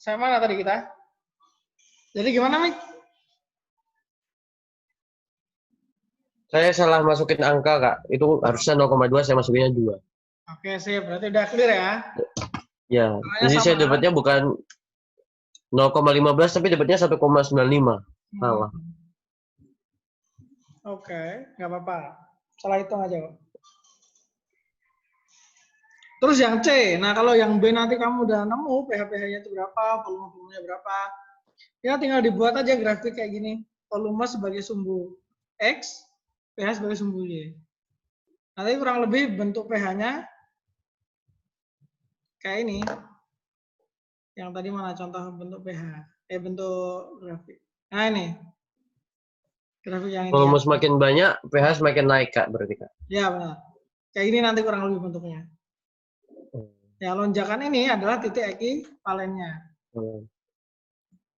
Saya mana tadi kita? Jadi gimana, Mik? Saya salah masukin angka, Kak. Itu harusnya 0,2, saya masukinnya 2. Oke, sip. Berarti udah clear ya? Ya, Angkanya jadi sama. saya dapatnya bukan 0,15 tapi dapatnya 1,95. Salah. Oke, nggak apa-apa. Salah hitung aja, Pak. Terus yang C, nah kalau yang B nanti kamu udah nemu pH-pH-nya itu berapa, volume-volumenya berapa, ya tinggal dibuat aja grafik kayak gini. Volume sebagai sumbu X, pH sebagai sumbu Y. Nanti kurang lebih bentuk pH-nya kayak ini. Yang tadi mana contoh bentuk pH? Bentuk grafik. Nah ini. Grafik yang ini. Volume Ya. semakin banyak, pH semakin naik, Kak, berarti, Kak. Ya benar. Kayak ini nanti kurang lebih bentuknya. Ya, lonjakan ini adalah titik ekivalennya.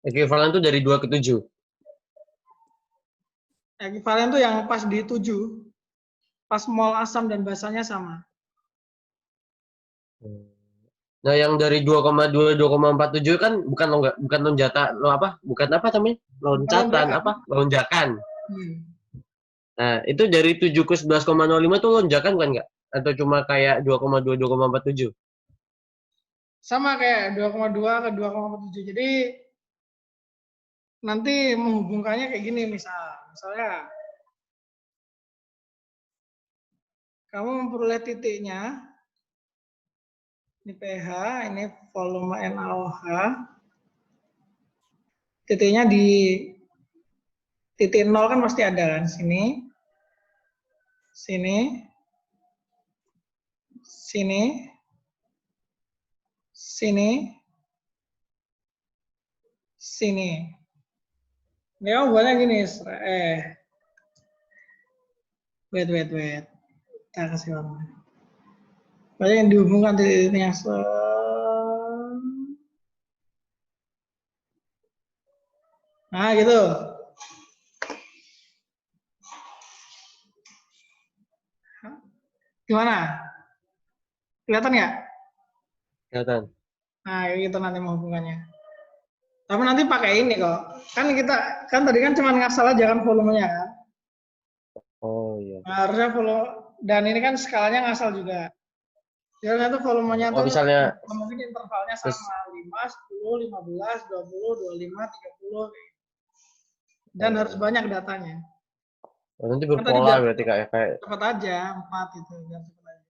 Ekivalen itu dari 2 ke 7. Ekivalen itu yang pas di 7. Pas mol asam dan basanya sama. Nah, yang dari 2,2 2,47 kan bukan lonjatan, bukan apa namanya? Loncatan, lonjakan. Nah, itu dari 7 ke 11,05 itu lonjakan kan nggak? Atau cuma kayak 2,2 2,47? Sama kayak 2,2 ke 2,47. Jadi nanti menghubungkannya kayak gini misalnya kamu memperoleh titiknya, ini pH, ini volume NaOH, titiknya di titik 0 kan pasti ada kan, sini, sini, sini, sini, sini. Ini kamu buatnya gini, wait. Kita kasih warna. Banyak yang dihubungkan titiknya. Nah, gitu. Gimana? Kelihatan nggak? Kelihatan. Nah, gitu nanti menghubungannya. Tapi nanti pakai ini kok. Kan kita kan tadi kan cuma ngasal aja kan volumenya kan. Oh iya. Nah, harusnya volume dan ini kan skalanya ngasal juga. Jadi itu volumenya Oh, tuh misalnya mungkin intervalnya sama 5, 10, 15, 20, 25, 30. Dan harus banyak datanya. Nanti Kan tadi berpola berarti kayak cepat aja 4 itu biar cepat aja.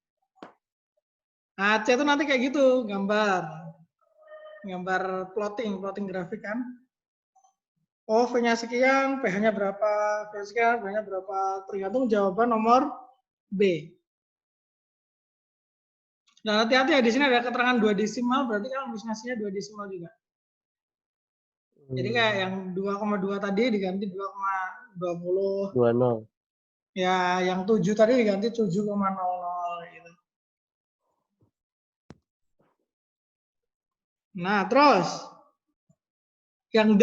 Nah, C itu nanti kayak gitu, gambar plotting grafik kan. Oh, V-nya sekian, pH-nya berapa, V-nya sekian, pH-nya berapa, tergantung jawaban nomor B. Nah, hati-hati ya, di sini ada keterangan 2 desimal, berarti kan harus ngasihnya 2 desimal juga. Jadi kayak yang 2,2 tadi diganti 2,20. 20. Ya, yang 7 tadi diganti 7,00 gitu. Nah, terus yang D.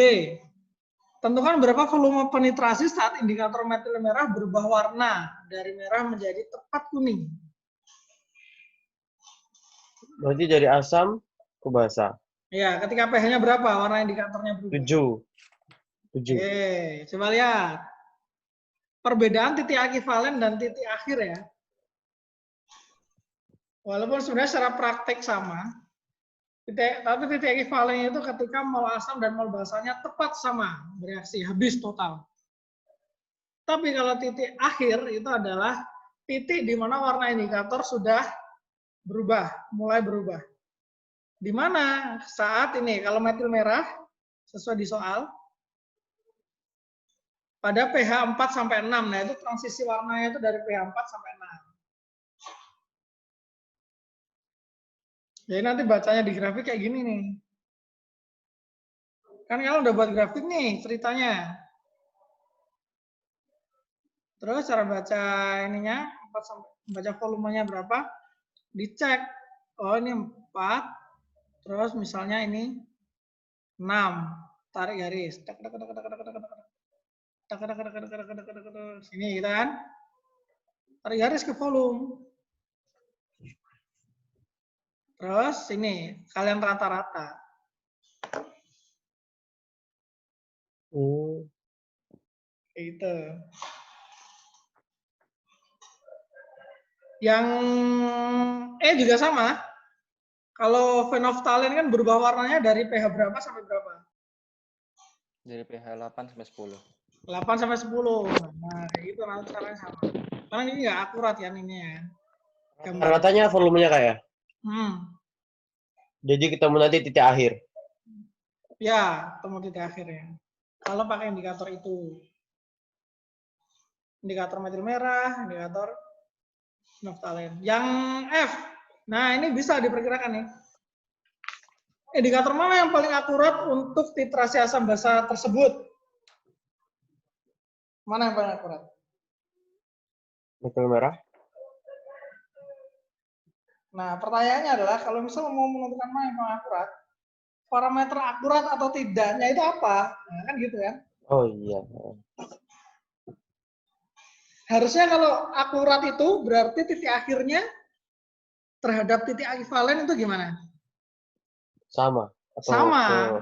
Tentukan berapa volume penetrasi saat indikator metil merah berubah warna dari merah menjadi tepat kuning. Berarti dari asam ke basa. Ya, ketika pH-nya berapa warna indikatornya berubah? 7. Oke, coba lihat. Perbedaan titik ekivalen dan titik akhir ya. Walaupun sebenarnya secara praktek sama, tapi titik ekivalennya itu ketika mol asam dan mol basanya tepat sama bereaksi, habis total. Tapi kalau titik akhir itu adalah titik di mana warna indikator sudah berubah, mulai berubah. Di mana saat ini kalau metil merah sesuai di soal pada pH 4 sampai 6. Nah, itu transisi warnanya itu dari pH 4 sampai 6. Jadi nanti bacanya di grafik kayak gini nih. Kan kalau udah buat grafik nih ceritanya. Terus cara baca ininya, baca volumenya berapa, dicek. Oh ini 4, terus misalnya ini 6, tarik garis. Sini gitu kan. Tarik garis ke volume. Terus ini, kalian rata-rata. Itu. Yang E juga sama. Kalau phenolphthalein kan berubah warnanya dari pH berapa sampai berapa? Dari pH 8 sampai 10. 8 sampai 10. Nah, kayak gitu nanti caranya sama. Karena ini nggak akurat ya ini ya. Rata-ratanya volumenya kayak. Jadi ketemu nanti titik akhir. Ya, ketemu titik akhirnya. Kalau pakai indikator itu. Indikator metil merah, indikator phenolphthalein. Yang F. Nah, ini bisa diperkirakan nih. Indikator mana yang paling akurat untuk titrasi asam basa tersebut? Mana yang paling akurat? Metil merah. Nah, pertanyaannya adalah kalau misalnya mau menentukan mana yang paling akurat, parameter akurat atau tidaknya itu apa? Nah, kan gitu kan? Oh iya. Harusnya kalau akurat itu berarti titik akhirnya terhadap titik ekivalen itu gimana? Sama. Sama.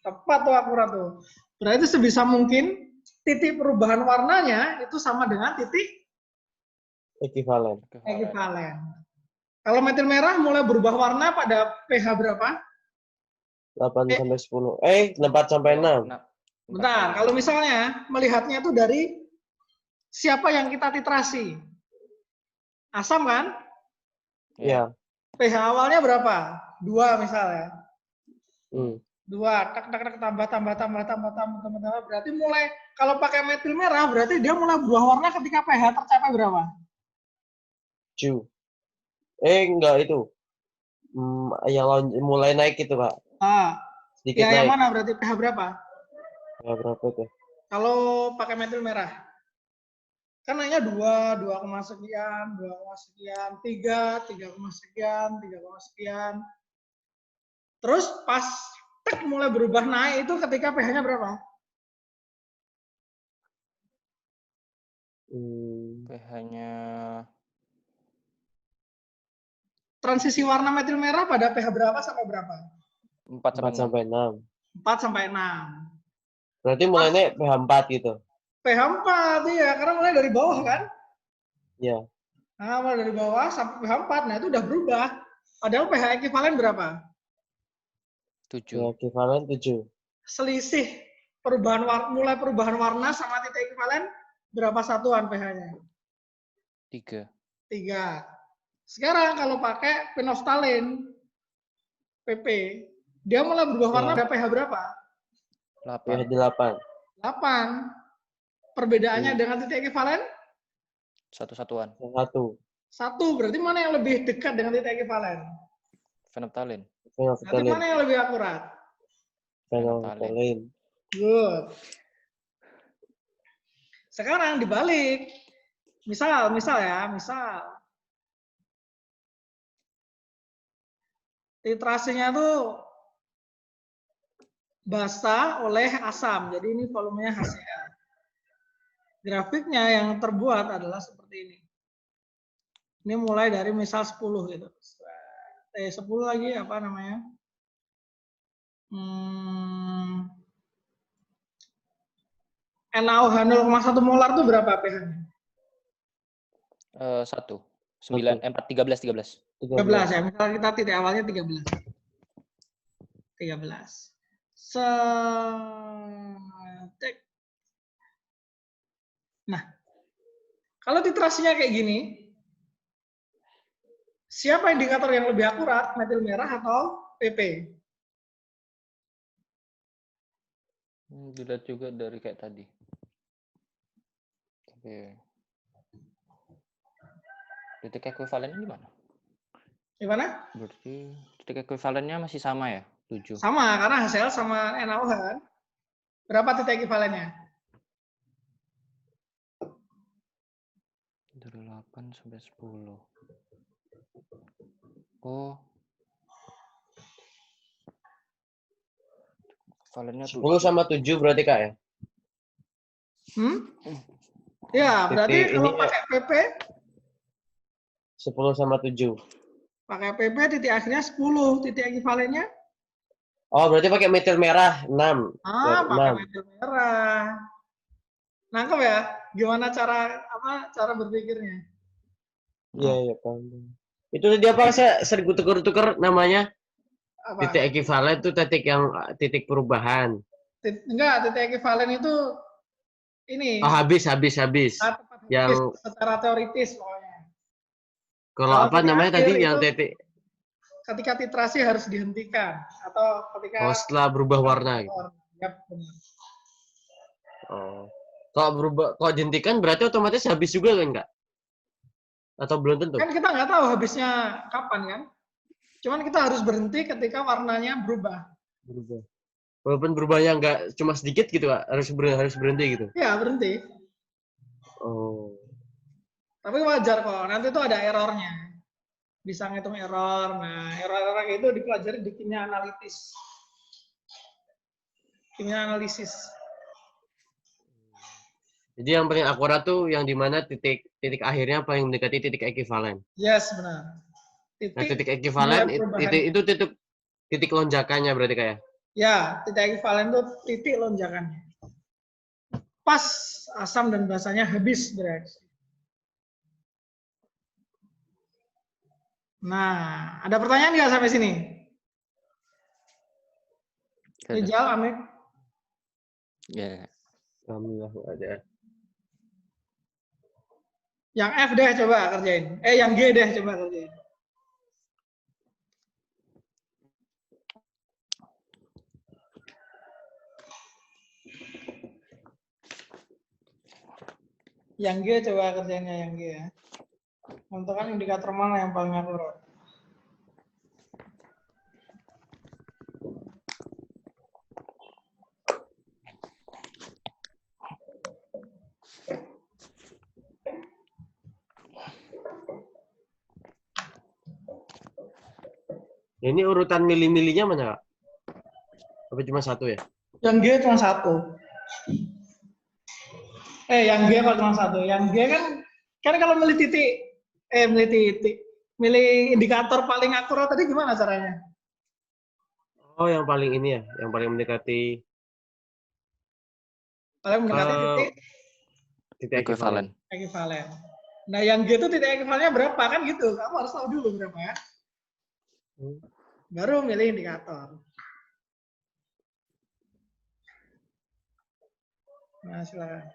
Tepat tuh akurat tuh. Berarti sebisa mungkin titik perubahan warnanya itu sama dengan titik ekivalen. Kalau metil merah mulai berubah warna pada pH berapa? 8 sampai 10. 4 sampai 6. Bentar, kalau misalnya melihatnya itu dari siapa yang kita titrasi? Asam kan? Iya. pH awalnya berapa? 2 misalnya. 2. Tak tambah. Berarti mulai kalau pakai metil merah berarti dia mulai berubah warna ketika pH tercapai berapa? 7. Enggak itu. Yang mulai naik itu, Pak. Sedikit naik. Yang mana berarti pH berapa? pH berapa itu? Kalau pakai metil merah. Kan naiknya 2, 2, sekian, 2, sekian, 3, 3, sekian, 3, sekian. Terus pas mulai berubah naik itu ketika pH-nya berapa? pH-nya transisi warna metil merah pada pH berapa sampai berapa? 4 sampai 6. 4 sampai 6. Berarti mulainya pH 4 gitu. pH 4 ya, karena mulai dari bawah kan? Iya. Nah, mulai dari bawah sampai pH 4. Nah, itu udah berubah. Padahal pH ekivalen berapa? 7. pH ekivalen 7. Selisih mulai perubahan warna sama titik ekivalen berapa satuan pH-nya? 3. Sekarang kalau pakai phenolphthalein PP, dia mulai berubah warna pada pH berapa? 8. pH 8. 8. Perbedaannya dengan titik ekivalen? 1 satuan. 1. Berarti mana yang lebih dekat dengan titik ekivalen? Phenolphthalein. Berarti mana yang lebih akurat? Phenolphthalein. Good. Sekarang dibalik. Misal. Titrasinya tuh basa oleh asam. Jadi ini volumenya HCl. Grafiknya yang terbuat adalah seperti ini. Ini mulai dari misal 10 gitu. 10 lagi apa namanya? NaOH 0,1 molar itu berapa pH-nya? 1. 13 ya. Misalnya kita titik awalnya 13. Nah, kalau titrasinya kayak gini, siapa indikator yang lebih akurat, metil merah atau PP? Dilihat juga dari kayak tadi. Titik ekuivalennya gimana? Gimana? Berarti titik ekuivalennya masih sama ya? 7. Sama, karena HCl sama NaOH kan. Berapa titik ekuivalennya? Dari 8 sampai 10. Oh. Ekuivalennya 10 sama 7 berarti Kak ya? Ya, berarti kalau pakai PP 10 sama 7. Pakai PP titik akhirnya 10, titik ekivalennya Oh, berarti pakai meter merah 6. Pakai meter merah. Nangkep ya? Gimana cara berpikirnya? Iya, iya, paham. Itu tadi apa saya sering tukar-tukar namanya? Apa? Titik ekivalen itu titik perubahan. Enggak, titik ekivalen itu Oh, ini habis. tepat habis Yang secara teoritis pokoknya. kalau Kalau apa titik namanya akhir tadi yang itu titik ketika titrasi harus dihentikan atau ketika setelah berubah warna gitu. Yap, benar. Oh. Kalau dihentikan berarti otomatis habis juga kan, Kak? Atau belum tentu? Kan kita nggak tahu habisnya kapan kan. Cuman kita harus berhenti ketika warnanya berubah. Berubah. Walaupun berubahnya nggak cuma sedikit gitu, Kak. Harus berhenti gitu. Ya, berhenti. Oh. Tapi wajar kok, nanti itu ada errornya. Bisa ngitung error. Nah, error-error itu dipelajari di kimia analitis. Kimia analisis. Jadi yang paling akurat tuh yang dimana titik akhirnya paling mendekati titik ekivalen. Yes, benar. Nah, titik Mulai ekivalen perubahannya. itu titik lonjakannya berarti kayak. Ya, titik ekivalen itu titik lonjakannya. Pas asam dan basanya habis bereaksi. Nah, ada pertanyaan nggak sampai sini? Rijal, Amir? Ya. Alhamdulillah ada. Yang F deh coba kerjain. Yang G deh coba kerjain. Yang G coba kerjainnya yang G ya. Tentukan indikator mana yang paling akurat. Ini urutan milih-milihnya mana, Kak? Apa cuma satu ya? Yang G cuma satu. Yang G apa cuma satu? Yang G kan kalau milih milih indikator paling akurat tadi gimana caranya? Oh, yang paling ini ya, yang paling mendekati Paling mendekati titik ekivalen. Ekivalen. Nah, yang G itu titik ekivalennya berapa kan gitu? Kamu harus tahu dulu berapa ya. Baru milih indikator. Nah, silakan.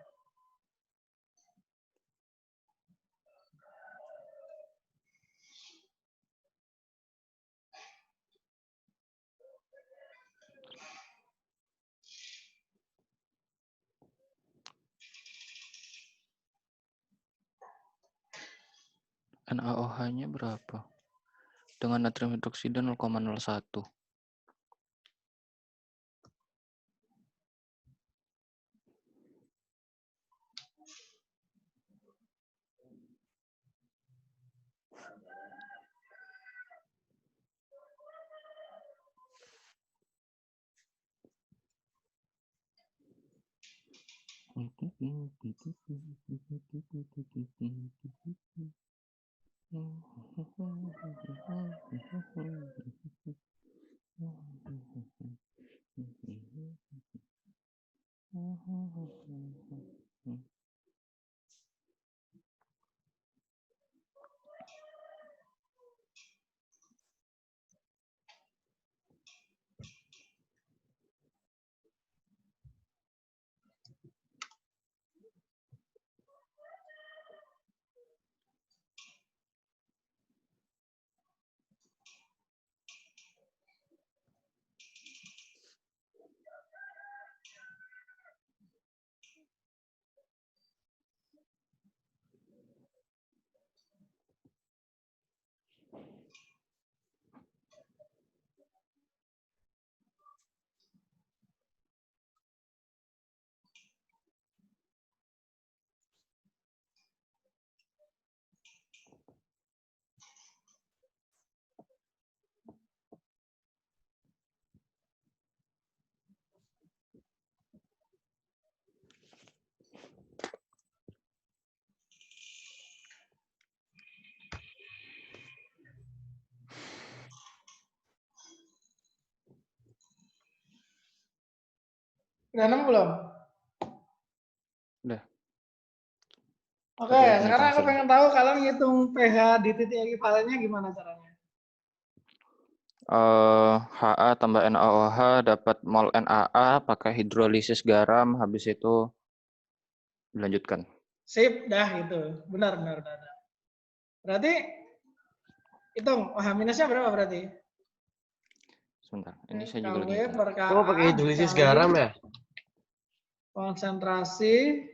NaOH-nya berapa? Dengan natrium hidroksida 0,01. Udah 6 belum? Udah. Oke, Tapi udah punya sekarang aku confirm. pengen tahu kalian ngitung pH di titik ekivalennya gimana caranya? HA tambah NaOH dapat mol NaA pakai hidrolisis garam, habis itu dilanjutkan. Sip, dah gitu. Benar. Berarti hitung OH minusnya berapa berarti? Sebentar, ini saya juga lagi KW hitung. per KA Oh, pakai hidrolisis dikali garam ya? konsentrasi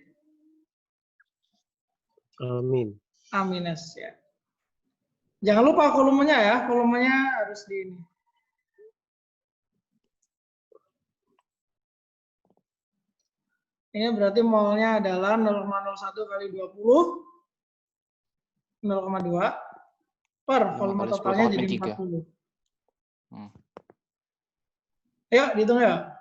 Amin. A minus ya. Jangan lupa volumenya ya, volumenya harus di ini. Ini berarti molnya adalah 0,01 kali 20, 0,2 per 5 volume kali 10 totalnya pangkat jadi min 3. 40. Hmm. Ayo dihitung ya.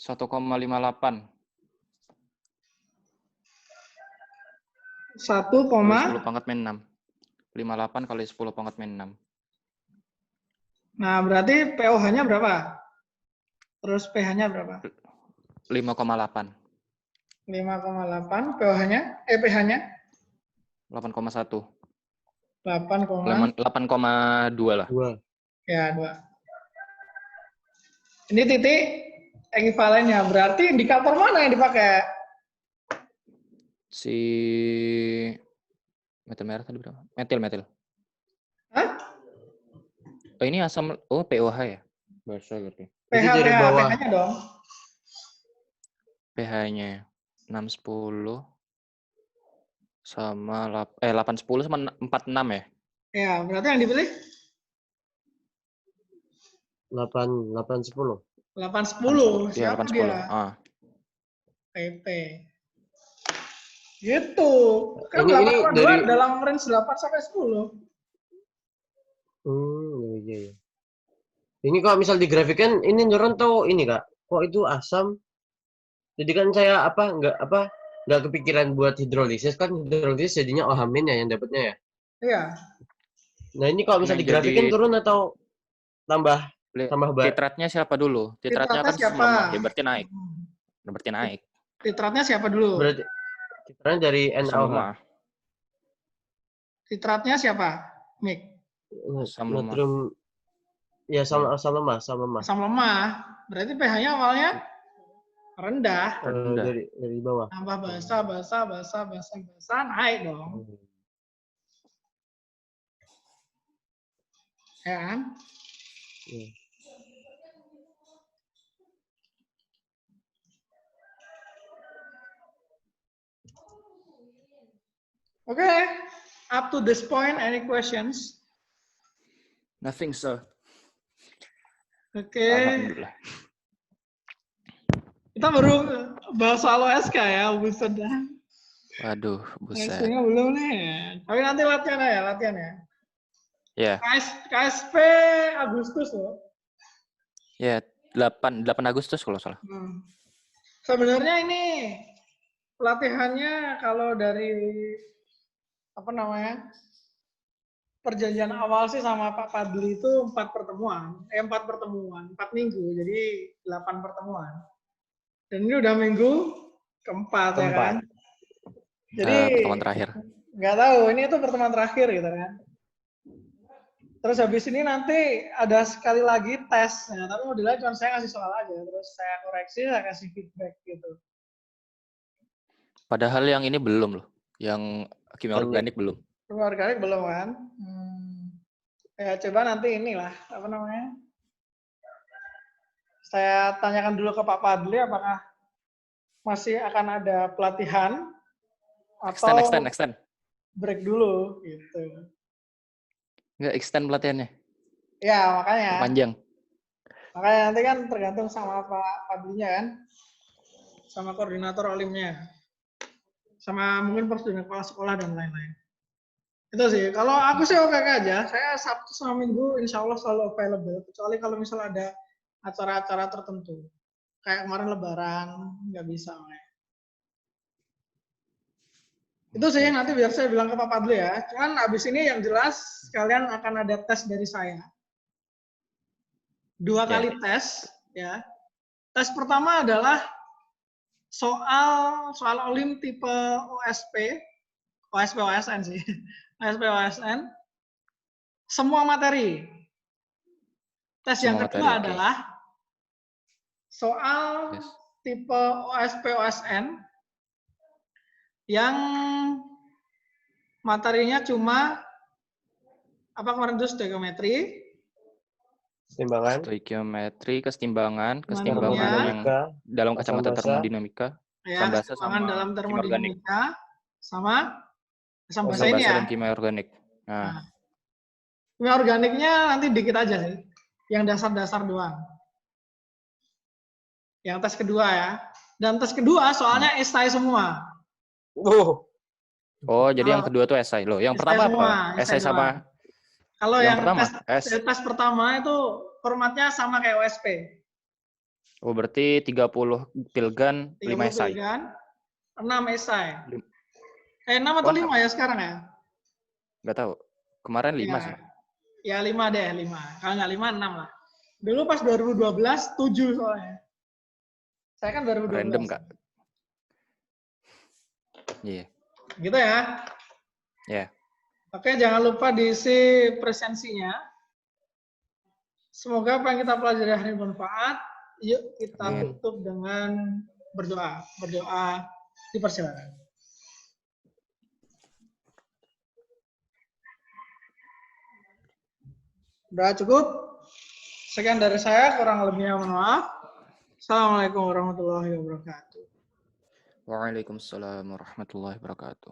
Satu 1,58 kali 10 pangkat min 6. 58 kali 10 pangkat min 6. Nah, berarti pOH-nya berapa? Terus pH-nya berapa? 5,8. 5,8 pH-nya, pH-nya 8,1. 8,2 8,2 lah. 2. ya 2. Ini titik ekivalennya. Berarti indikator mana yang dipakai? Si metil merah tadi berapa? Metil. Hah? Oh, ini asam, oh POH ya? Bahasa gitu. Itu dari bawah. pH-nya dong. pH-nya 610 sama 810 sama 46 ya? Ya, berarti yang dipilih 8 10. 810. Iya, Siapa 810. dia? PP. Gitu. Kan Ini 8,2 dari dalam range 8 sampai 10. iya. Ini kalau misal digrafikan ini nurun tuh ini Kak. Kok itu asam? Jadi kan saya nggak kepikiran buat hidrolisis, kan hidrolisis jadinya OH- ya yang dapatnya ya. Iya. Nah, ini kalau misal Yang digrafikan jadi turun atau tambah titratnya siapa dulu? Titratnya Titratnya kan asam siapa? lemah, ya berarti naik. Berarti naik. Titratnya siapa dulu? berarti titratnya dari Asam NaOH. lemah. Titratnya siapa? Mik. Asam lemah. Natrium ya Ya. asam lemah. Asam lemah. Berarti pH-nya awalnya rendah. Rendah. Dari bawah. Tambah basah, naik dong. Ya kan? Iya. Okay. Up to this point, any questions? Nothing, sir. Oke. Alhamdulillah. Kita baru bahas soal OSK ya, buset dah. Waduh, buset. OSK-nya belum nih. Tapi nanti latihan ya. Ya. KSP Agustus loh. Ya, 8 Agustus kalau salah. Sebenarnya ini pelatihannya kalau dari perjanjian awal sih sama Pak Padli itu 4 pertemuan, 4 minggu, jadi 8 pertemuan. Dan ini udah minggu keempat. Ya kan? Jadi pertemuan terakhir. Nggak tahu, ini itu pertemuan terakhir gitu kan. Terus habis ini nanti ada sekali lagi tes, ya, tapi modelnya cuma saya ngasih soal aja, terus saya koreksi, saya kasih feedback gitu. Padahal yang ini belum loh, yang kimia organik belum. Kimia organik belum kan? Ya coba nanti inilah, saya tanyakan dulu ke Pak Padli apakah masih akan ada pelatihan atau extend. Break dulu gitu. Nggak extend pelatihannya. Ya, makanya. Panjang. Makanya nanti kan tergantung sama Pak Padlinya kan. Sama koordinator olimnya. Sama mungkin prosedur kepala sekolah dan lain-lain. Itu sih. Kalau aku sih oke aja. Saya Sabtu sama Minggu insya Allah selalu available. Kecuali kalau misal ada acara-acara tertentu. kayak kemarin Lebaran nggak bisa. Itu sih nanti biar saya bilang ke Pak Padli ya. Cuman abis ini yang jelas kalian akan ada tes dari saya. 2 kali tes ya. Tes pertama adalah soal olim tipe OSP OSN sih. OSP OSN semua materi. Tes yang kedua adalah soal tipe OSP OSN yang materinya cuma apa kemarin itu stoikiometri, kesetimbangan Dinamika, yang dalam kacamata termodinamika, ya, kesetimbangan dalam termodinamika, sama asam basa ini ya. Dan kimia organik. Nah, kimia organiknya nanti dikit aja sih, yang dasar-dasar doang. Yang tes kedua ya, dan tes kedua soalnya esai semua. Oh, jadi yang kedua tuh esai loh. Yang pertama semua, apa? Esai sama. Kalau yang tes pertama itu formatnya sama kayak OSP. Oh, berarti 30 pilgan, 5 esai. 6 esai. 6 atau 5 ya sekarang ya? Nggak tahu. Kemarin 5 ya, sih. Ya 5 deh, 5. Kalau nggak 5, 6 lah. Dulu pas 2012, 7 soalnya. Saya kan 2012. Random nggak? Iya. Gitu ya? Ya. Oke, jangan lupa diisi presensinya. Semoga apa yang kita pelajari hari ini bermanfaat. Yuk kita tutup dengan berdoa. Berdoa dipersilakan. Udah cukup? Sekian dari saya, kurang lebihnya mohon maaf. Assalamualaikum warahmatullahi wabarakatuh. Waalaikumsalam warahmatullahi wabarakatuh.